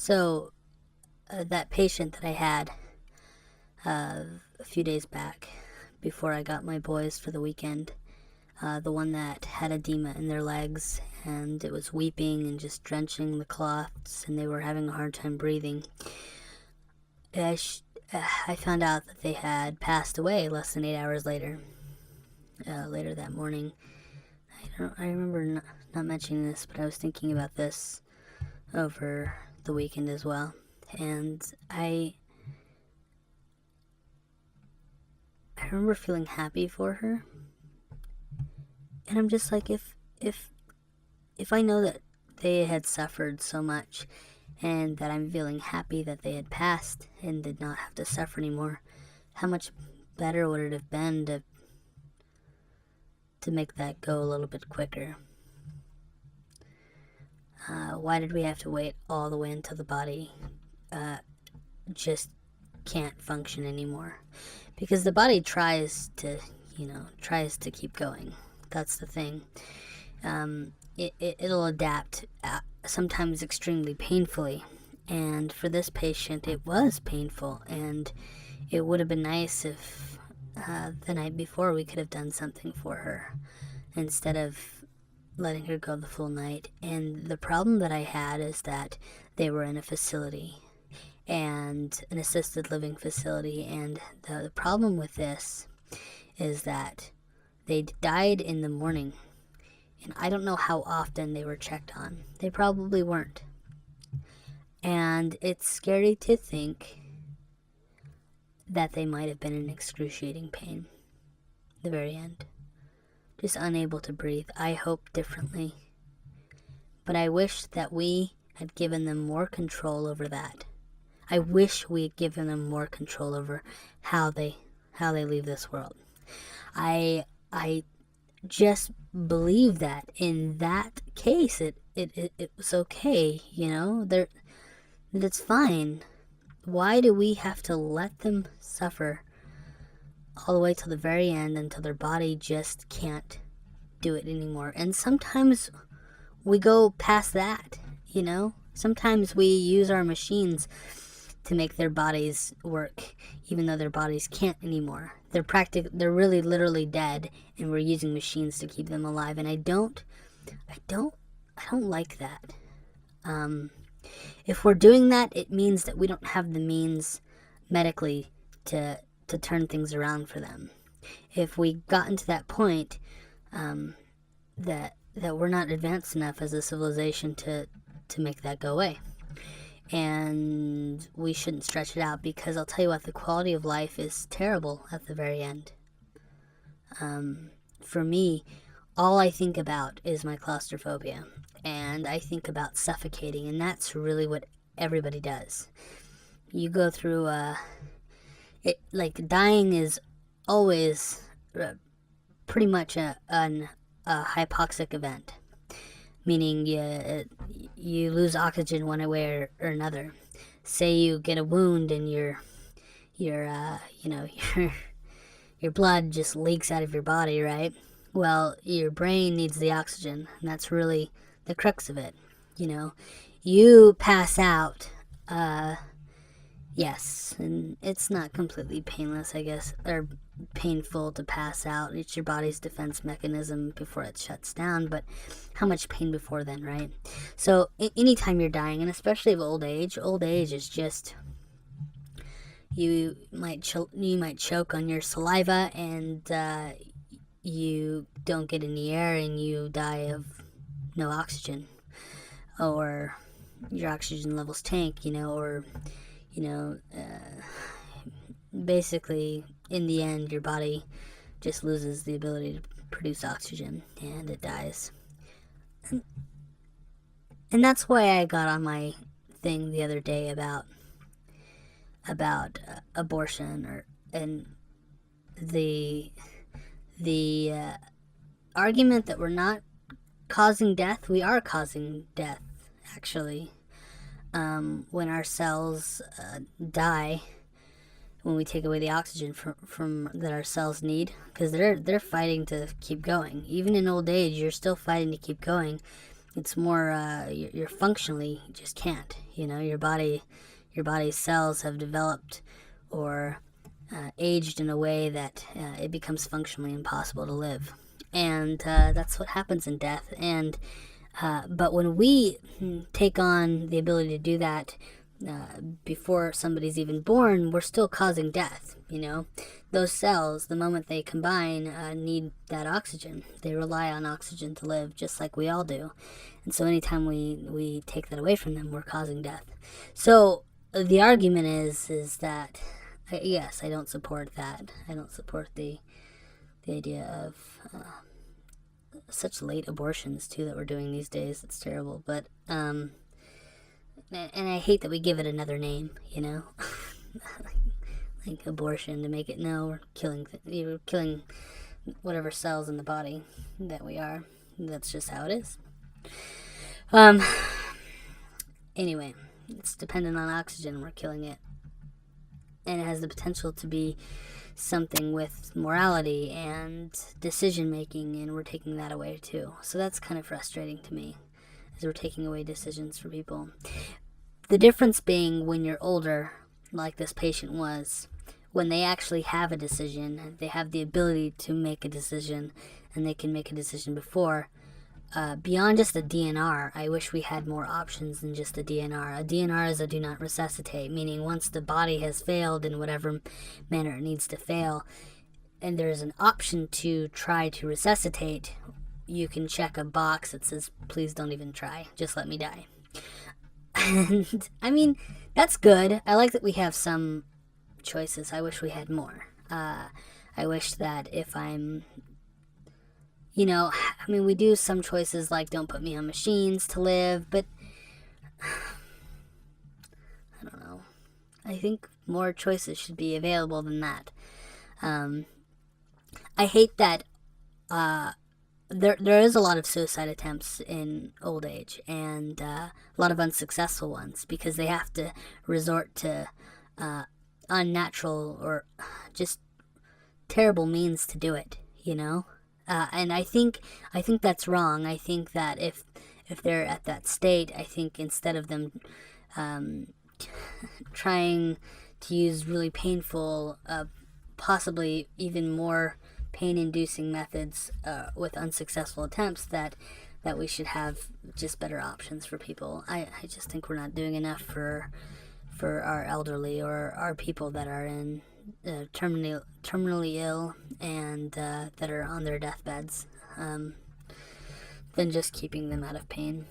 So, that patient that I had a few days back, before I got my boys for the weekend, the one that had edema in their legs and it was weeping and just drenching the cloths, and they were having a hard time breathing. I found out that they had passed away less than 8 hours later. Later that morning. I remember not mentioning this, but I was thinking about this over the weekend as well. And I remember feeling happy for her. And I'm just like, if I know that they had suffered so much and that I'm feeling happy that they had passed and did not have to suffer anymore, how much better would it have been to make that go a little bit quicker? Why did we have to wait all the way until the body just can't function anymore? Because the body tries to keep going. That's the thing. It'll adapt, sometimes extremely painfully. And for this patient, it was painful. And it would have been nice if the night before we could have done something for her instead of letting her go the full night. And the problem that I had is that they were in a facility, and an assisted living facility. And the problem with this is that they died in the morning. And I don't know how often they were checked on. They probably weren't. And it's scary to think that they might have been in excruciating pain. The very end. Just unable to breathe. I hope differently. But I wish that we had given them more control over that. I wish we had given them more control over how they leave this world. I just believe that in that case it was okay, that it's fine. Why do we have to let them suffer all the way till the very end until their body just can't do it anymore? And sometimes we go past that, Sometimes we use our machines to make their bodies work, even though their bodies can't anymore. They're really literally dead, and we're using machines to keep them alive. And I don't like that. If we're doing that, it means that we don't have the means medically to turn things around for them. If we gotten to that point, that we're not advanced enough as a civilization to make that go away. And we shouldn't stretch it out, because I'll tell you what, the quality of life is terrible at the very end. For me, all I think about is my claustrophobia, and I think about suffocating, and that's really what everybody does. You go through dying is always pretty much a hypoxic event, meaning you lose oxygen one way or another. Say you get a wound and your blood just leaks out of your body, right? Well, your brain needs the oxygen, and that's really the crux of it. You pass out, yes, and it's not completely painless, I guess, or painful to pass out. It's your body's defense mechanism before it shuts down, but how much pain before then, right? So anytime you're dying, and especially of old age is just, you might choke on your saliva, and you don't get any air, and you die of no oxygen, or your oxygen levels tank, or basically in the end your body just loses the ability to produce oxygen and it dies. And that's why I got on my thing the other day about abortion, and the argument that we're not causing death. We are causing death, actually. When our cells die, when we take away the oxygen from that our cells need, because they're fighting to keep going. Even in old age, you're still fighting to keep going, It's more you're functionally just can't. Your body's cells have developed or aged in a way that it becomes functionally impossible to live, and that's what happens in death. And but when we take on the ability to do that before somebody's even born, we're still causing death. Those cells, the moment they combine, need that oxygen. They rely on oxygen to live, just like we all do. And so anytime we take that away from them, we're causing death. So the argument is that, yes, I don't support that. I don't support the idea of such late abortions too that we're doing these days. It's terrible. But and I hate that we give it another name, like abortion, to make it, no, we're killing whatever cells in the body that we are. That's just how it is. Anyway, it's dependent on oxygen. We're killing it, and it has the potential to be something with morality and decision making, and we're taking that away too. So that's kind of frustrating to me, as we're taking away decisions for people. The difference being, when you're older, like this patient was, when they actually have a decision, they have the ability to make a decision, and they can make a decision before. Beyond just a DNR, I wish we had more options than just a DNR. A DNR is a do not resuscitate, meaning once the body has failed in whatever manner it needs to fail, and there's an option to try to resuscitate, you can check a box that says, please don't even try, just let me die. And I mean, that's good. I like that we have some choices. I wish we had more. I wish that if I'm, we do some choices like don't put me on machines to live, but I don't know. I think more choices should be available than that. I hate that there is a lot of suicide attempts in old age, and a lot of unsuccessful ones, because they have to resort to unnatural or just terrible means to do it, and I think that's wrong. I think that if they're at that state, I think instead of them trying to use really painful, possibly even more pain-inducing methods with unsuccessful attempts, that we should have just better options for people. I just think we're not doing enough for our elderly or our people that are in terminally ill and that are on their deathbeds, than just keeping them out of pain.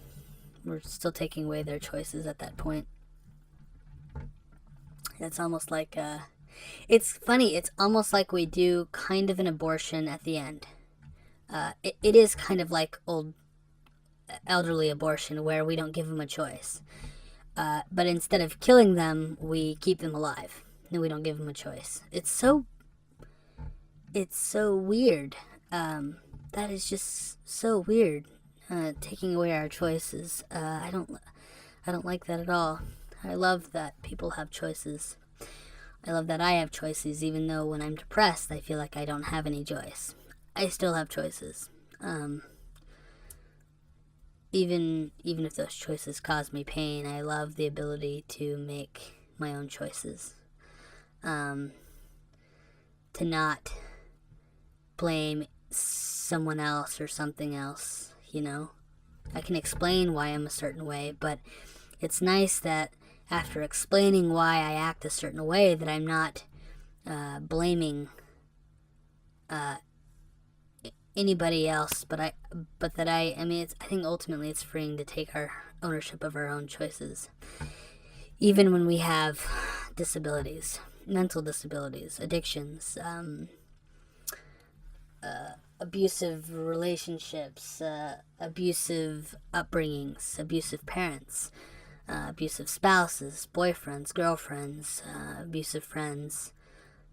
We're still taking away their choices at that point. It's almost like it's funny. It's almost like we do kind of an abortion at the end. It is kind of like old elderly abortion, where we don't give them a choice. But instead of killing them, we keep them alive. No, we don't give them a choice. It's so weird. That is just so weird. Taking away our choices. I don't like that at all. I love that people have choices. I love that I have choices, even though when I'm depressed, I feel like I don't have any choice. I still have choices. Even if those choices cause me pain, I love the ability to make my own choices. To not blame someone else or something else, I can explain why I'm a certain way, but it's nice that after explaining why I act a certain way, that I'm not blaming anybody else, but that I think ultimately it's freeing to take our ownership of our own choices, even when we have disabilities, mental disabilities, addictions, abusive relationships, abusive upbringings, abusive parents, abusive spouses, boyfriends, girlfriends, abusive friends,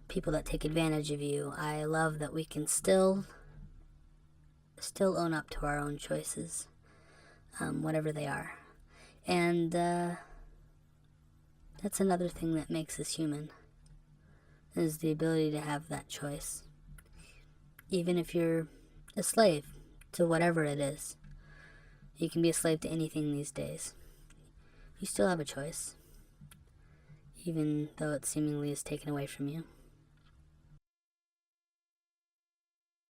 people that take advantage of you. I love that we can still own up to our own choices, whatever they are. And that's another thing that makes us human, is the ability to have that choice. Even if you're a slave to whatever it is, You can be a slave to anything these days. You still have a choice, even though it seemingly is taken away from you.